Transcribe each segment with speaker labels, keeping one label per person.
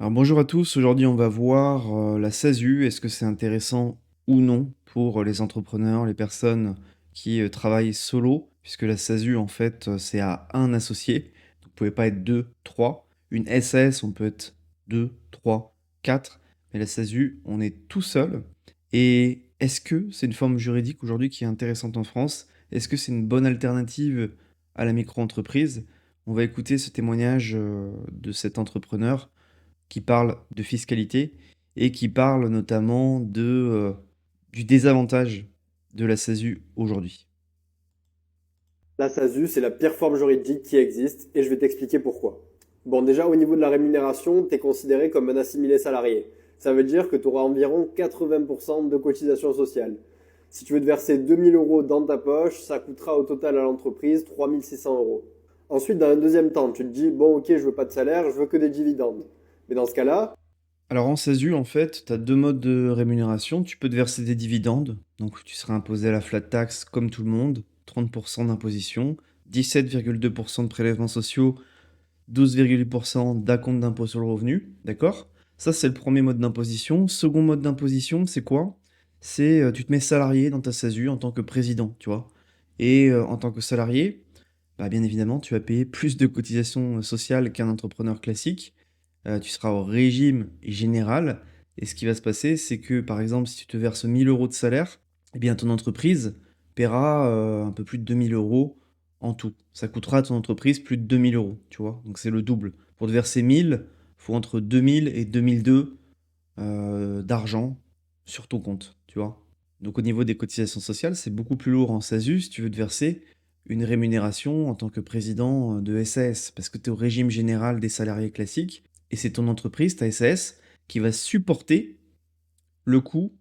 Speaker 1: Alors bonjour à tous, aujourd'hui on va voir la SASU, est-ce que c'est intéressant ou non pour les entrepreneurs, les personnes qui travaillent solo, puisque la SASU en fait c'est à un associé, donc vous pouvez pas être deux, trois. Une SAS on peut être deux, trois, quatre, mais la SASU on est tout seul. Et est-ce que c'est une forme juridique aujourd'hui qui est intéressante en France? Est-ce que c'est une bonne alternative à la micro-entreprise? On va écouter ce témoignage de cet entrepreneur qui parle de fiscalité et qui parle notamment du désavantage de la SASU aujourd'hui.
Speaker 2: La SASU, c'est la pire forme juridique qui existe et je vais t'expliquer pourquoi. Bon, déjà, au niveau de la rémunération, tu es considéré comme un assimilé salarié. Ça veut dire que tu auras environ 80% de cotisation sociale. Si tu veux te verser 2000 euros dans ta poche, ça coûtera au total à l'entreprise 3600 euros. Ensuite, dans un deuxième temps, tu te dis, bon, ok, je veux pas de salaire, je veux que des dividendes. Mais dans ce cas-là,
Speaker 1: Alors en SASU, en fait, tu as deux modes de rémunération. Tu peux te verser des dividendes, donc tu seras imposé à la flat tax comme tout le monde, 30% d'imposition, 17,2% de prélèvements sociaux, 12,8% d'acompte d'impôt sur le revenu, d'accord? Ça, c'est le premier mode d'imposition. Second mode d'imposition, c'est quoi? C'est tu te mets salarié dans ta SASU en tant que président, tu vois. Et en tant que salarié, bah, bien évidemment, tu vas payer plus de cotisations sociales qu'un entrepreneur classique. Tu seras au régime général. Et ce qui va se passer, c'est que, par exemple, si tu te verses 1000 euros de salaire, eh bien, ton entreprise paiera un peu plus de 2000 euros en tout. Ça coûtera à ton entreprise plus de 2000 euros, tu vois. Donc c'est le double. Pour te verser 1000, il faut entre 2000 et 2002 d'argent sur ton compte, tu vois. Donc au niveau des cotisations sociales, c'est beaucoup plus lourd en SASU si tu veux te verser une rémunération en tant que président de SAS, parce que tu es au régime général des salariés classiques, et c'est ton entreprise, ta SAS, qui va supporter le coût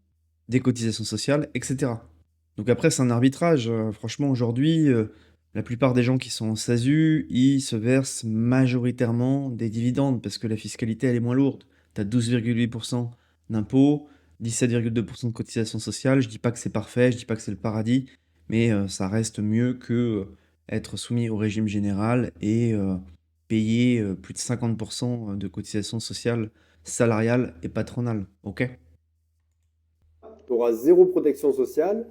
Speaker 1: des cotisations sociales, etc. Donc après, c'est un arbitrage. Franchement, aujourd'hui, la plupart des gens qui sont en SASU, ils se versent majoritairement des dividendes parce que la fiscalité, elle est moins lourde. Tu as 12,8% d'impôts, 17,2% de cotisations sociales. Je dis pas que c'est parfait, je dis pas que c'est le paradis, mais ça reste mieux que être soumis au régime général et payer plus de 50% de cotisations sociales salariales et patronales. Ok?
Speaker 2: tu auras zéro protection sociale.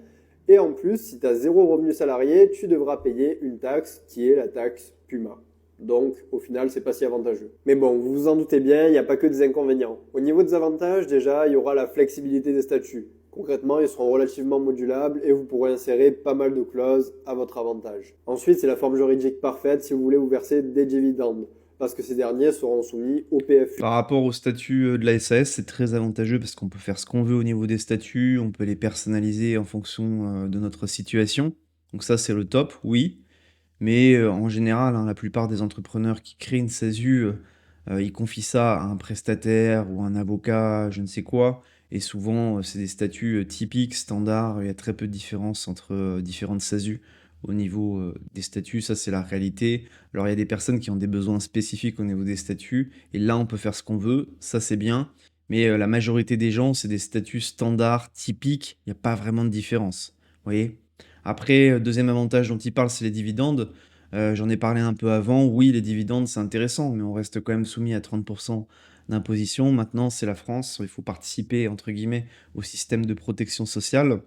Speaker 2: Et en plus, si tu as zéro revenu salarié, tu devras payer une taxe qui est la taxe Puma. Donc, au final, c'est pas si avantageux. Mais bon, vous vous en doutez bien, il n'y a pas que des inconvénients. Au niveau des avantages, déjà, il y aura la flexibilité des statuts. Concrètement, ils seront relativement modulables et vous pourrez insérer pas mal de clauses à votre avantage. Ensuite, c'est la forme juridique parfaite si vous voulez vous verser des dividendes, parce que ces derniers seront soumis au PFU.
Speaker 1: Par rapport au statut de la SAS, c'est très avantageux parce qu'on peut faire ce qu'on veut au niveau des statuts, on peut les personnaliser en fonction de notre situation. Donc ça, c'est le top, oui. Mais en général, hein, la plupart des entrepreneurs qui créent une SASU, ils confient ça à un prestataire ou un avocat, je ne sais quoi. Et souvent, c'est des statuts typiques, standards. Il y a très peu de différence entre différentes SASU au niveau des statuts. Ça, c'est la réalité. Alors, il y a des personnes qui ont des besoins spécifiques au niveau des statuts. Et là, on peut faire ce qu'on veut. Ça, c'est bien. Mais la majorité des gens, c'est des statuts standards, typiques. Il n'y a pas vraiment de différence. Vous voyez? Après, deuxième avantage dont il parle, c'est les dividendes. J'en ai parlé un peu avant. Oui, les dividendes, c'est intéressant, mais on reste quand même soumis à 30% d'imposition. Maintenant, c'est la France. Il faut participer, entre guillemets, au système de protection sociale.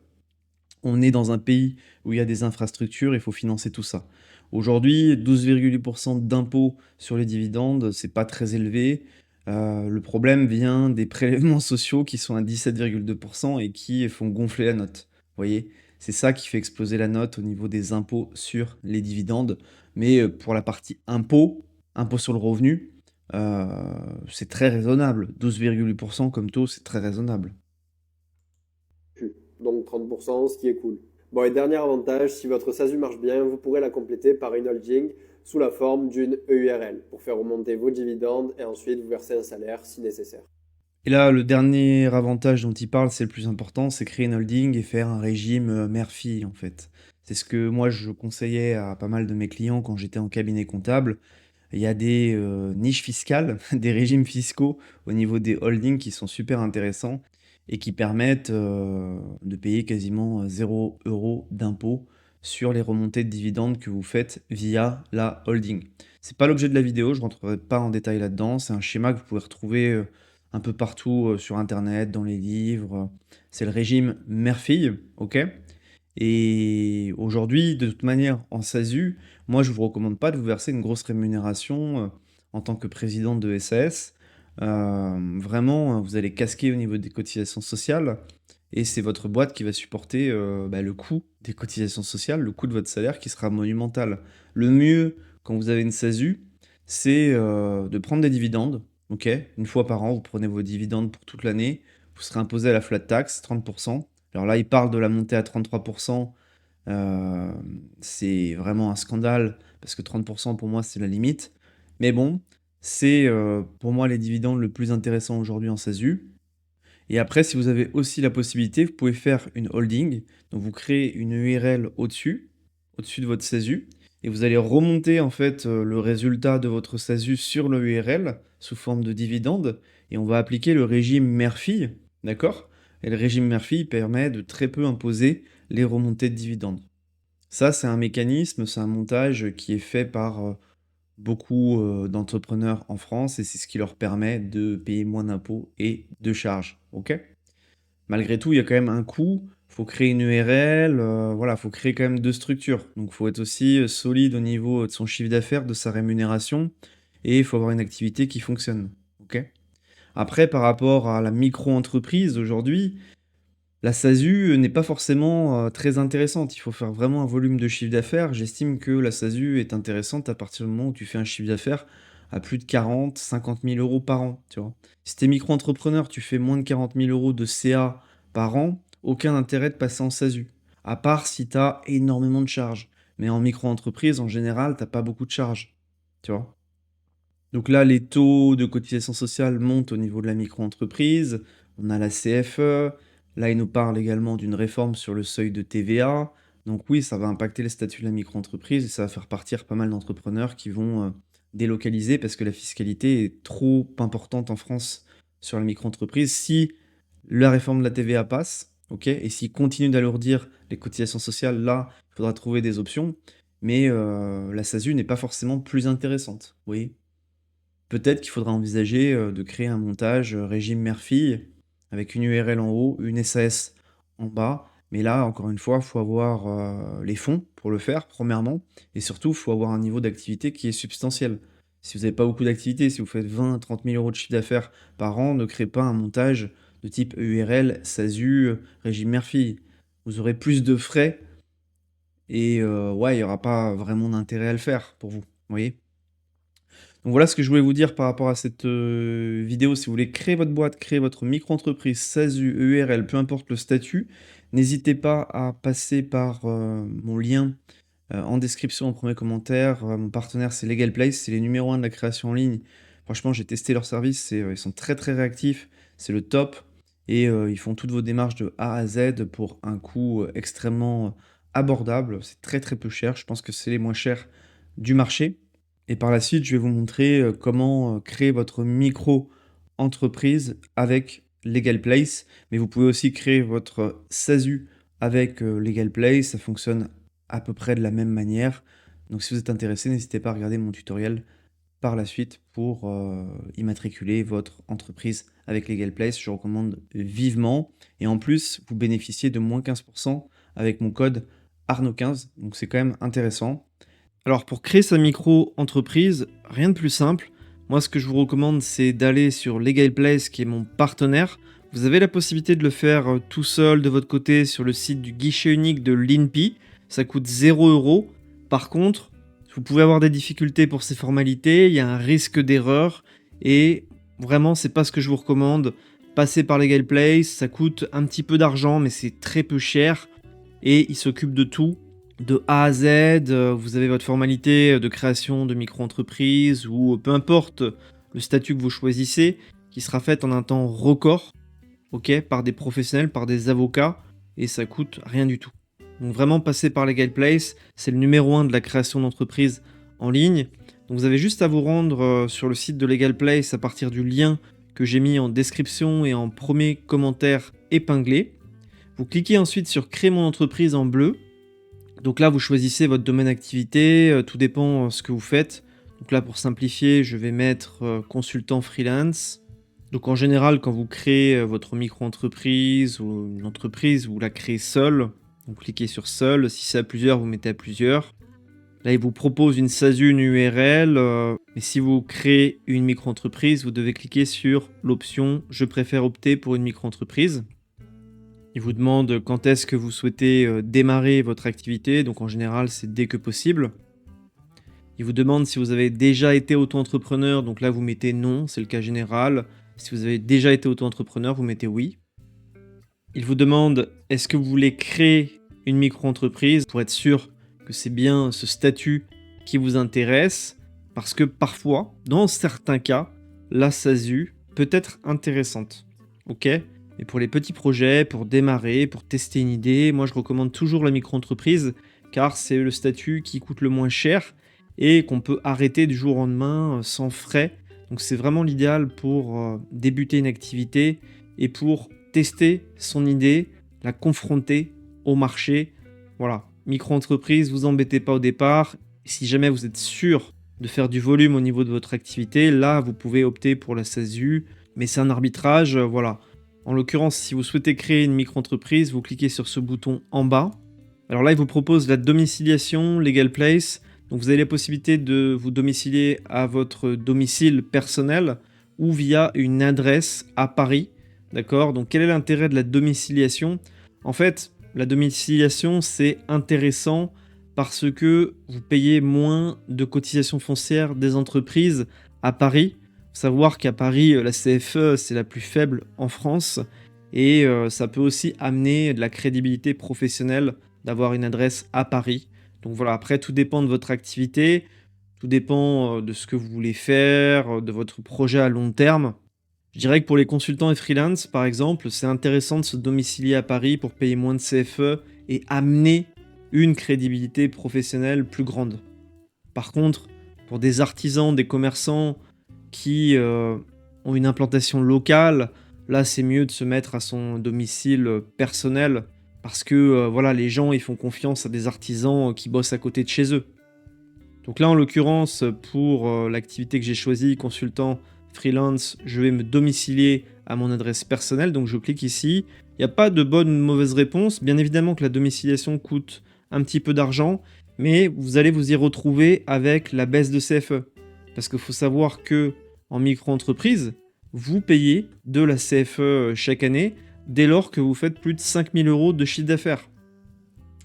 Speaker 1: On est dans un pays où il y a des infrastructures, il faut financer tout ça. Aujourd'hui, 12,8% d'impôts sur les dividendes, c'est pas très élevé. Le problème vient des prélèvements sociaux qui sont à 17,2% et qui font gonfler la note. Vous voyez? C'est ça qui fait exploser la note au niveau des impôts sur les dividendes. Mais pour la partie impôt, impôt sur le revenu, euh, c'est très raisonnable. 12,8% comme taux, c'est très raisonnable.
Speaker 2: Donc 30%, ce qui est cool. Bon, et dernier avantage, si votre SASU marche bien, vous pourrez la compléter par une holding sous la forme d'une EURL pour faire remonter vos dividendes et ensuite vous verser un salaire si nécessaire.
Speaker 1: Et là, le dernier avantage dont il parle, c'est le plus important, c'est créer une holding et faire un régime mère-fille, en fait. C'est ce que moi, je conseillais à pas mal de mes clients quand j'étais en cabinet comptable. Il y a des niches fiscales, des régimes fiscaux au niveau des holdings qui sont super intéressants et qui permettent de payer quasiment 0 € d'impôt sur les remontées de dividendes que vous faites via la holding. C'est pas l'objet de la vidéo, je rentrerai pas en détail là-dedans. C'est un schéma que vous pouvez retrouver un peu partout sur Internet, dans les livres. C'est le régime mère-fille, ok? Et aujourd'hui, de toute manière, en SASU, moi, je vous recommande pas de vous verser une grosse rémunération en tant que président de SAS. Vraiment, vous allez casquer au niveau des cotisations sociales et c'est votre boîte qui va supporter le coût des cotisations sociales, le coût de votre salaire qui sera monumental. Le mieux, quand vous avez une SASU, c'est de prendre des dividendes, ok? Une fois par an, vous prenez vos dividendes pour toute l'année, vous serez imposé à la flat tax, 30%. Alors là, il parle de la montée à 33%. C'est vraiment un scandale parce que 30% pour moi, c'est la limite. Mais bon, c'est pour moi les dividendes le plus intéressant aujourd'hui en SASU. Et après, si vous avez aussi la possibilité, vous pouvez faire une holding. Donc vous créez une URL au-dessus de votre SASU, et vous allez remonter en fait le résultat de votre SASU sur le URL sous forme de dividende, et on va appliquer le régime mère-fille, d'accord? Et le régime mère-fille permet de très peu imposer les remontées de dividendes. Ça, c'est un mécanisme, c'est un montage qui est fait par beaucoup d'entrepreneurs en France et c'est ce qui leur permet de payer moins d'impôts et de charges. Ok? Malgré tout, il y a quand même un coût. Il faut créer une URL, voilà, il faut créer quand même deux structures. Donc, il faut être aussi solide au niveau de son chiffre d'affaires, de sa rémunération et il faut avoir une activité qui fonctionne. Ok? Après, par rapport à la micro-entreprise aujourd'hui, la SASU n'est pas forcément très intéressante. Il faut faire vraiment un volume de chiffre d'affaires. J'estime que la SASU est intéressante à partir du moment où tu fais un chiffre d'affaires à plus de 40, 50 000 euros par an. Tu vois. Si tu es micro-entrepreneur, tu fais moins de 40 000 euros de CA par an, aucun intérêt de passer en SASU. À part si tu as énormément de charges. Mais en micro-entreprise, en général, tu n'as pas beaucoup de charges. Tu vois. Donc là, les taux de cotisation sociale montent au niveau de la micro-entreprise. On a la CFE. Là, il nous parle également d'une réforme sur le seuil de TVA. Donc oui, ça va impacter le statut de la micro-entreprise et ça va faire partir pas mal d'entrepreneurs qui vont délocaliser parce que la fiscalité est trop importante en France sur la micro-entreprise. Si la réforme de la TVA passe, ok, et s'il continue d'alourdir les cotisations sociales, là, il faudra trouver des options. Mais la SASU n'est pas forcément plus intéressante, vous voyez. Peut-être qu'il faudra envisager de créer un montage régime mère-fille avec une URL en haut, une SAS en bas. Mais là, encore une fois, il faut avoir les fonds pour le faire, premièrement. Et surtout, il faut avoir un niveau d'activité qui est substantiel. Si vous n'avez pas beaucoup d'activité, si vous faites 20 à 30 000 euros de chiffre d'affaires par an, ne créez pas un montage de type URL, SASU, régime mère-fille. Vous aurez plus de frais et ouais, il n'y aura pas vraiment d'intérêt à le faire pour vous. Vous voyez? Donc voilà ce que je voulais vous dire par rapport à cette vidéo. Si vous voulez créer votre boîte, créer votre micro-entreprise, SASU, URL, peu importe le statut, n'hésitez pas à passer par mon lien en description, en premier commentaire. Mon partenaire, c'est LegalPlace, c'est les numéros 1 de la création en ligne. Franchement, j'ai testé leur service, ils sont très très réactifs, c'est le top. Et ils font toutes vos démarches de A à Z pour un coût extrêmement abordable. C'est très très peu cher, je pense que c'est les moins chers du marché. Et par la suite, je vais vous montrer comment créer votre micro-entreprise avec LegalPlace. Mais vous pouvez aussi créer votre SASU avec LegalPlace. Ça fonctionne à peu près de la même manière. Donc si vous êtes intéressé, n'hésitez pas à regarder mon tutoriel par la suite pour immatriculer votre entreprise avec LegalPlace. Je recommande vivement. Et en plus, vous bénéficiez de moins 15% avec mon code Arnaud15. Donc c'est quand même intéressant. Alors pour créer sa micro-entreprise, rien de plus simple. Moi ce que je vous recommande c'est d'aller sur LegalPlace qui est mon partenaire. Vous avez la possibilité de le faire tout seul de votre côté sur le site du guichet unique de l'INPI. Ça coûte 0 €. Par contre, vous pouvez avoir des difficultés pour ces formalités, il y a un risque d'erreur et vraiment c'est pas ce que je vous recommande. Passer par LegalPlace, ça coûte un petit peu d'argent mais c'est très peu cher et il s'occupe de tout. De A à Z, vous avez votre formalité de création de micro-entreprise ou peu importe le statut que vous choisissez, qui sera faite en un temps record, ok, par des professionnels, par des avocats, et ça coûte rien du tout. Donc vraiment passer par LegalPlace, c'est le numéro 1 de la création d'entreprise en ligne. Donc vous avez juste à vous rendre sur le site de LegalPlace à partir du lien que j'ai mis en description et en premier commentaire épinglé. Vous cliquez ensuite sur créer mon entreprise en bleu. Donc là, vous choisissez votre domaine d'activité, tout dépend ce que vous faites. Donc là, pour simplifier, je vais mettre consultant freelance. Donc en général, quand vous créez votre micro-entreprise ou une entreprise, vous la créez seule. Vous cliquez sur seul. Si c'est à plusieurs, vous mettez à plusieurs. Là, il vous propose une SASU, une URL. Mais si vous créez une micro-entreprise, vous devez cliquer sur l'option « Je préfère opter pour une micro-entreprise ». Il vous demande quand est-ce que vous souhaitez démarrer votre activité. Donc en général, c'est dès que possible. Il vous demande si vous avez déjà été auto-entrepreneur. Donc là, vous mettez non, c'est le cas général. Si vous avez déjà été auto-entrepreneur, vous mettez oui. Il vous demande est-ce que vous voulez créer une micro-entreprise pour être sûr que c'est bien ce statut qui vous intéresse. Parce que parfois, dans certains cas, la SASU peut être intéressante. Ok ? Mais pour les petits projets, pour démarrer, pour tester une idée, moi je recommande toujours la micro-entreprise car c'est le statut qui coûte le moins cher et qu'on peut arrêter du jour au lendemain sans frais. Donc c'est vraiment l'idéal pour débuter une activité et pour tester son idée, la confronter au marché. Voilà, micro-entreprise, vous embêtez pas au départ. Si jamais vous êtes sûr de faire du volume au niveau de votre activité, là vous pouvez opter pour la SASU, mais c'est un arbitrage, voilà. En l'occurrence, si vous souhaitez créer une micro-entreprise, vous cliquez sur ce bouton en bas. Alors là, il vous propose la domiciliation, Legal Place. Donc vous avez la possibilité de vous domicilier à votre domicile personnel ou via une adresse à Paris. D'accord ? Donc quel est l'intérêt de la domiciliation ? En fait, la domiciliation, c'est intéressant parce que vous payez moins de cotisations foncières des entreprises à Paris. Savoir qu'à Paris, la CFE, c'est la plus faible en France et ça peut aussi amener de la crédibilité professionnelle d'avoir une adresse à Paris. Donc voilà, après, tout dépend de votre activité, tout dépend de ce que vous voulez faire, de votre projet à long terme. Je dirais que pour les consultants et freelance, par exemple, c'est intéressant de se domicilier à Paris pour payer moins de CFE et amener une crédibilité professionnelle plus grande. Par contre, pour des artisans, des commerçants qui ont une implantation locale, là c'est mieux de se mettre à son domicile personnel parce que voilà, les gens ils font confiance à des artisans qui bossent à côté de chez eux. Donc là en l'occurrence pour l'activité que j'ai choisie, consultant freelance, je vais me domicilier à mon adresse personnelle, donc je clique ici. Il n'y a pas de bonne ou de mauvaise réponse, bien évidemment que la domiciliation coûte un petit peu d'argent, mais vous allez vous y retrouver avec la baisse de CFE. Parce qu'il faut savoir que en micro-entreprise, vous payez de la CFE chaque année dès lors que vous faites plus de 5 000 € de chiffre d'affaires.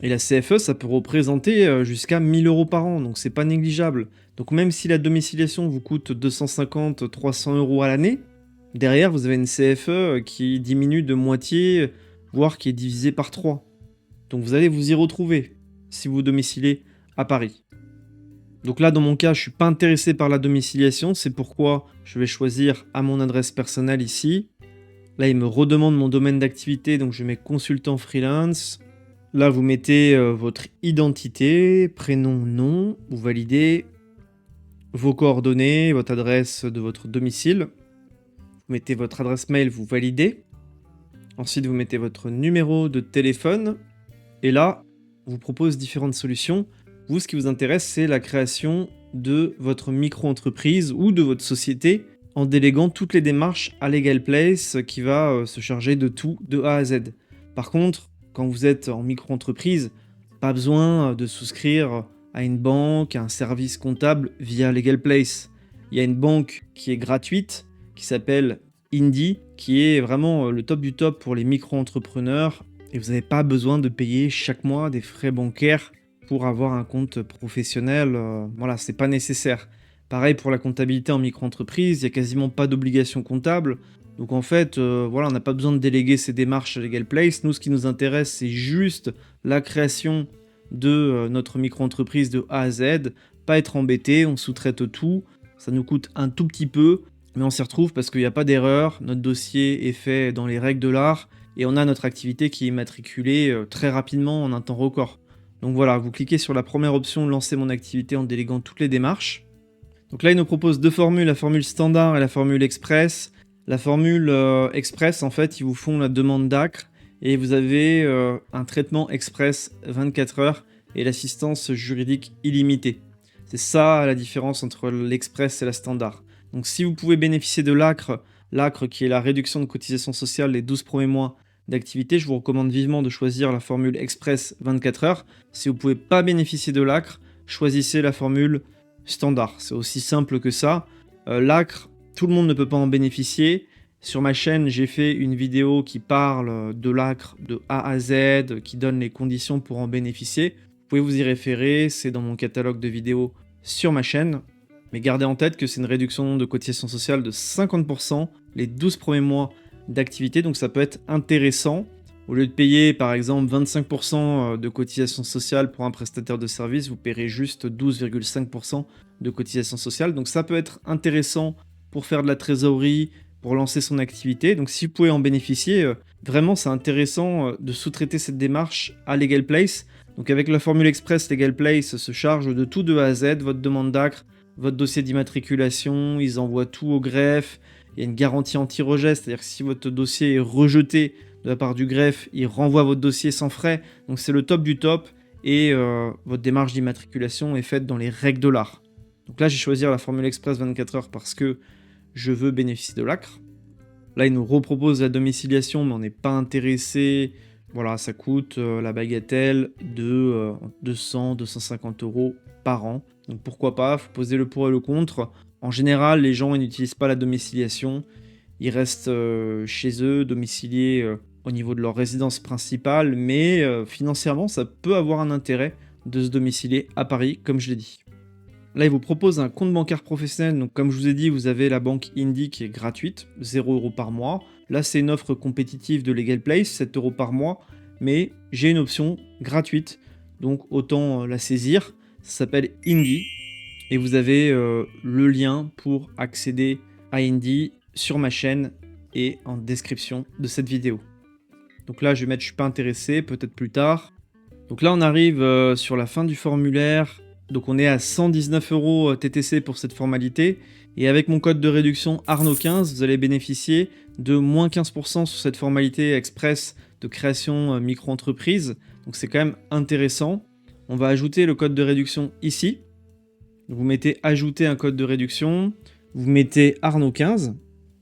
Speaker 1: Et la CFE, ça peut représenter jusqu'à 1 000 € par an, donc c'est pas négligeable. Donc même si la domiciliation vous coûte 250, 300 € à l'année, derrière vous avez une CFE qui diminue de moitié, voire qui est divisée par 3. Donc vous allez vous y retrouver si vous domiciliez à Paris. Donc là, dans mon cas, je suis pas intéressé par la domiciliation, c'est pourquoi je vais choisir à mon adresse personnelle ici. Là, il me redemande mon domaine d'activité, donc je mets consultant freelance. Là, vous mettez votre identité, prénom, nom, vous validez vos coordonnées, votre adresse de votre domicile. Vous mettez votre adresse mail, vous validez. Ensuite, vous mettez votre numéro de téléphone. Et là, on vous propose différentes solutions. Vous, ce qui vous intéresse, c'est la création de votre micro-entreprise ou de votre société en déléguant toutes les démarches à Legal Place qui va se charger de tout de A à Z. Par contre, quand vous êtes en micro-entreprise, pas besoin de souscrire à une banque, à un service comptable via Legal Place. Il y a une banque qui est gratuite, qui s'appelle Indie, qui est vraiment le top du top pour les micro-entrepreneurs. Et vous n'avez pas besoin de payer chaque mois des frais bancaires pour avoir un compte professionnel. Voilà, c'est pas nécessaire. Pareil pour la comptabilité en micro-entreprise, il n'y a quasiment pas d'obligation comptable. Donc en fait, voilà, on n'a pas besoin de déléguer ces démarches à Legal Place. Nous, ce qui nous intéresse, c'est juste la création de notre micro-entreprise de A à Z. Pas être embêté, on sous-traite tout. Ça nous coûte un tout petit peu, mais on s'y retrouve parce qu'il n'y a pas d'erreur. Notre dossier est fait dans les règles de l'art et on a notre activité qui est matriculée très rapidement en un temps record. Donc voilà, vous cliquez sur la première option « Lancer mon activité en déléguant toutes les démarches ». Donc là, il nous propose deux formules, la formule standard et la formule express. La formule express, en fait, ils vous font la demande d'ACRE et vous avez un traitement express 24 heures et l'assistance juridique illimitée. C'est ça la différence entre l'express et la standard. Donc si vous pouvez bénéficier de l'ACRE qui est la réduction de cotisation sociale les 12 premiers mois d'activité, je vous recommande vivement de choisir la formule express 24 heures. Si vous ne pouvez pas bénéficier de l'ACRE, choisissez la formule standard. C'est aussi simple que ça. L'ACRE, tout le monde ne peut pas en bénéficier. Sur ma chaîne, j'ai fait une vidéo qui parle de l'ACRE de A à Z, qui donne les conditions pour en bénéficier. Vous pouvez vous y référer, c'est dans mon catalogue de vidéos sur ma chaîne. Mais gardez en tête que c'est une réduction de cotisation sociale de 50% les 12 premiers mois d'activité, donc ça peut être intéressant. Au lieu de payer par exemple 25% de cotisation sociale pour un prestataire de service, vous paierez juste 12,5% de cotisation sociale. Donc ça peut être intéressant pour faire de la trésorerie, pour lancer son activité. Donc si vous pouvez en bénéficier, vraiment c'est intéressant de sous-traiter cette démarche à Legal Place. Donc avec la formule express, Legal Place se charge de tout de A à Z, votre demande d'ACRE, votre dossier d'immatriculation, ils envoient tout au greffe, il y a une garantie anti-rejet, c'est-à-dire que si votre dossier est rejeté de la part du greffe, il renvoie votre dossier sans frais, donc c'est le top du top, et votre démarche d'immatriculation est faite dans les règles de l'art. Donc là j'ai choisi la formule express 24 heures parce que je veux bénéficier de l'ACRE. Là il nous repropose la domiciliation, mais on n'est pas intéressé. Voilà, ça coûte la bagatelle de 200-250 euros par an. Donc pourquoi pas, faut poser le pour et le contre. En général, les gens ils n'utilisent pas la domiciliation. Ils restent chez eux, domiciliés au niveau de leur résidence principale. Mais financièrement, ça peut avoir un intérêt de se domicilier à Paris, comme je l'ai dit. Là, il vous propose un compte bancaire professionnel. Donc comme je vous ai dit, vous avez la banque Indie qui est gratuite, 0 € par mois. Là, c'est une offre compétitive de Legal Place, 7 € par mois. Mais j'ai une option gratuite, donc autant la saisir. Ça s'appelle Indie. Et vous avez le lien pour accéder à Indie sur ma chaîne et en description de cette vidéo. Donc là, je vais mettre « Je suis pas intéressé », peut-être plus tard. Donc là, on arrive sur la fin du formulaire. Donc on est à 119 € TTC pour cette formalité. Et avec mon code de réduction Arnaud15, vous allez bénéficier de moins 15% sur cette formalité express de création micro-entreprise. Donc c'est quand même intéressant. On va ajouter le code de réduction ici. Vous mettez ajouter un code de réduction, vous mettez Arnaud15,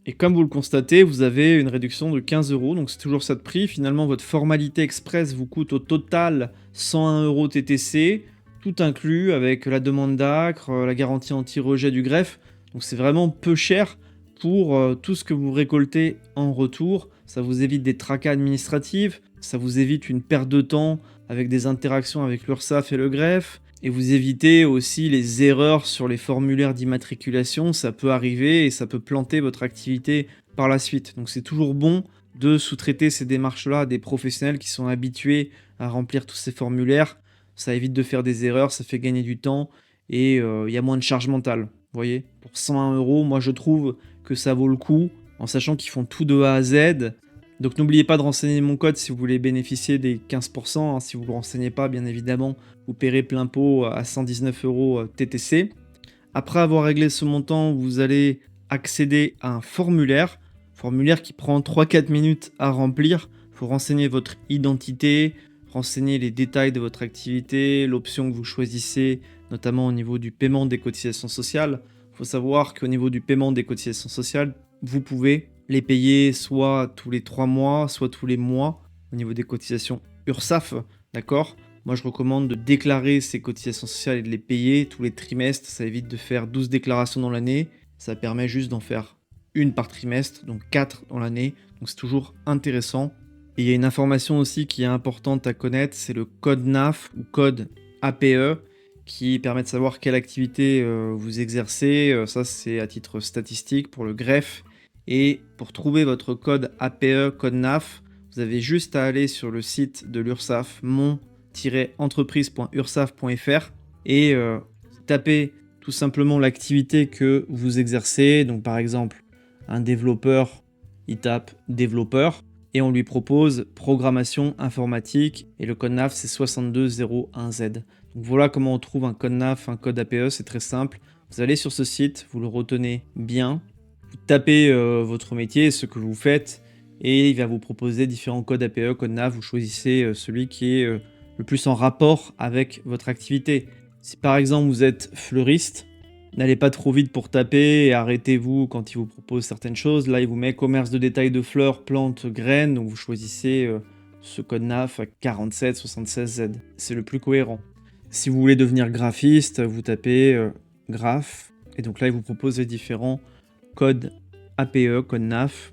Speaker 1: et comme vous le constatez, vous avez une réduction de 15 €, donc c'est toujours ça de prix. Finalement, votre formalité express vous coûte au total 101 € TTC, tout inclus avec la demande d'ACRE, la garantie anti-rejet du greffe. Donc c'est vraiment peu cher pour tout ce que vous récoltez en retour. Ça vous évite des tracas administratifs, ça vous évite une perte de temps avec des interactions avec l'URSSAF et le greffe. Et vous évitez aussi les erreurs sur les formulaires d'immatriculation, ça peut arriver et ça peut planter votre activité par la suite. Donc c'est toujours bon de sous-traiter ces démarches-là à des professionnels qui sont habitués à remplir tous ces formulaires. Ça évite de faire des erreurs, ça fait gagner du temps et il y a moins de charge mentale. Vous voyez, pour 101 €, moi je trouve que ça vaut le coup, en sachant qu'ils font tout de A à Z. Donc n'oubliez pas de renseigner mon code si vous voulez bénéficier des 15%. Si vous ne le renseignez pas, bien évidemment, vous paierez plein pot à 119 € TTC. Après avoir réglé ce montant, vous allez accéder à un formulaire qui prend 3-4 minutes à remplir. Il faut renseigner votre identité, renseigner les détails de votre activité, l'option que vous choisissez, notamment au niveau du paiement des cotisations sociales. Il faut savoir qu'au niveau du paiement des cotisations sociales, vous pouvez les payer soit tous les 3 mois, soit tous les mois au niveau des cotisations URSSAF, d'accord ? Moi, je recommande de déclarer ces cotisations sociales et de les payer tous les trimestres. Ça évite de faire 12 déclarations dans l'année. Ça permet juste d'en faire une par trimestre, donc 4 dans l'année. Donc c'est toujours intéressant. Et il y a une information aussi qui est importante à connaître, c'est le code NAF ou code APE qui permet de savoir quelle activité vous exercez. Ça, c'est à titre statistique pour le greffe. Et pour trouver votre code APE, code NAF, vous avez juste à aller sur le site de l'URSSAF, mon-entreprise.ursaf.fr et taper tout simplement l'activité que vous exercez. Donc par exemple, un développeur, il tape développeur et on lui propose programmation informatique et le code NAF c'est 6201Z. Donc voilà comment on trouve un code NAF, un code APE, c'est très simple. Vous allez sur ce site, vous le retenez bien. Vous tapez votre métier, ce que vous faites, et il va vous proposer différents codes APE, codes NAF. Vous choisissez celui qui est le plus en rapport avec votre activité. Si par exemple vous êtes fleuriste, n'allez pas trop vite pour taper et arrêtez-vous quand il vous propose certaines choses. Là, il vous met commerce de détail de fleurs, plantes, graines, donc vous choisissez ce code NAF 4776Z. C'est le plus cohérent. Si vous voulez devenir graphiste, vous tapez graph, et donc là, il vous propose les différents codes APE, code NAF.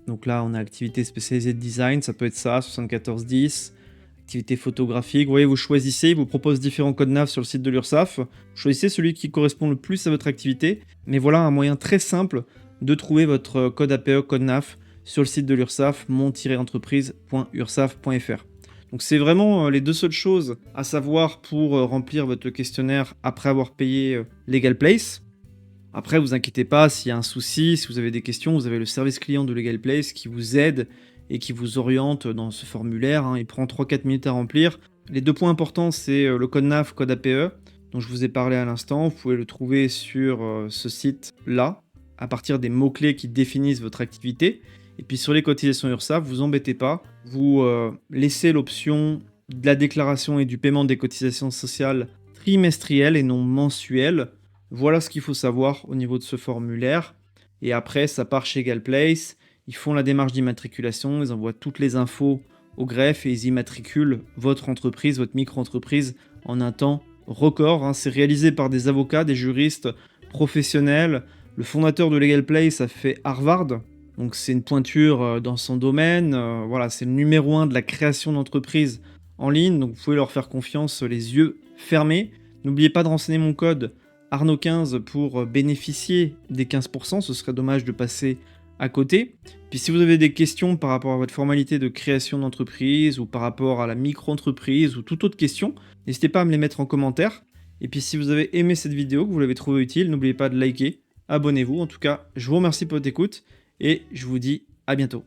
Speaker 1: Donc là, on a activité spécialisée de design, ça peut être ça, 7410. Activité photographique, vous voyez, vous choisissez, il vous propose différents codes NAF sur le site de l'URSSAF. Choisissez celui qui correspond le plus à votre activité. Mais voilà un moyen très simple de trouver votre code APE, code NAF sur le site de l'URSSAF, mon-entreprise.ursaf.fr. Donc c'est vraiment les deux seules choses à savoir pour remplir votre questionnaire après avoir payé Legal Place. Après, vous inquiétez pas, s'il y a un souci, si vous avez des questions, vous avez le service client de Legal Place qui vous aide et qui vous oriente dans ce formulaire. Il prend 3-4 minutes à remplir. Les 2 points importants, c'est le code NAF, code APE, dont je vous ai parlé à l'instant. Vous pouvez le trouver sur ce site-là, à partir des mots-clés qui définissent votre activité. Et puis sur les cotisations URSSAF, vous embêtez pas. Vous laissez l'option de la déclaration et du paiement des cotisations sociales trimestrielles et non mensuelles. Voilà ce qu'il faut savoir au niveau de ce formulaire. Et après, ça part chez Legal Place. Ils font la démarche d'immatriculation, ils envoient toutes les infos au greffe et ils immatriculent votre entreprise, votre micro-entreprise en un temps record. C'est réalisé par des avocats, des juristes professionnels. Le fondateur de Legal Place a fait Harvard, donc c'est une pointure dans son domaine. Voilà, c'est le numéro 1 de la création d'entreprises en ligne, donc vous pouvez leur faire confiance les yeux fermés. N'oubliez pas de renseigner mon code Arnaud15 pour bénéficier des 15%, ce serait dommage de passer à côté. Puis si vous avez des questions par rapport à votre formalité de création d'entreprise ou par rapport à la micro-entreprise ou toute autre question, n'hésitez pas à me les mettre en commentaire. Et puis si vous avez aimé cette vidéo, que vous l'avez trouvée utile, n'oubliez pas de liker, abonnez-vous. En tout cas, je vous remercie pour votre écoute et je vous dis à bientôt.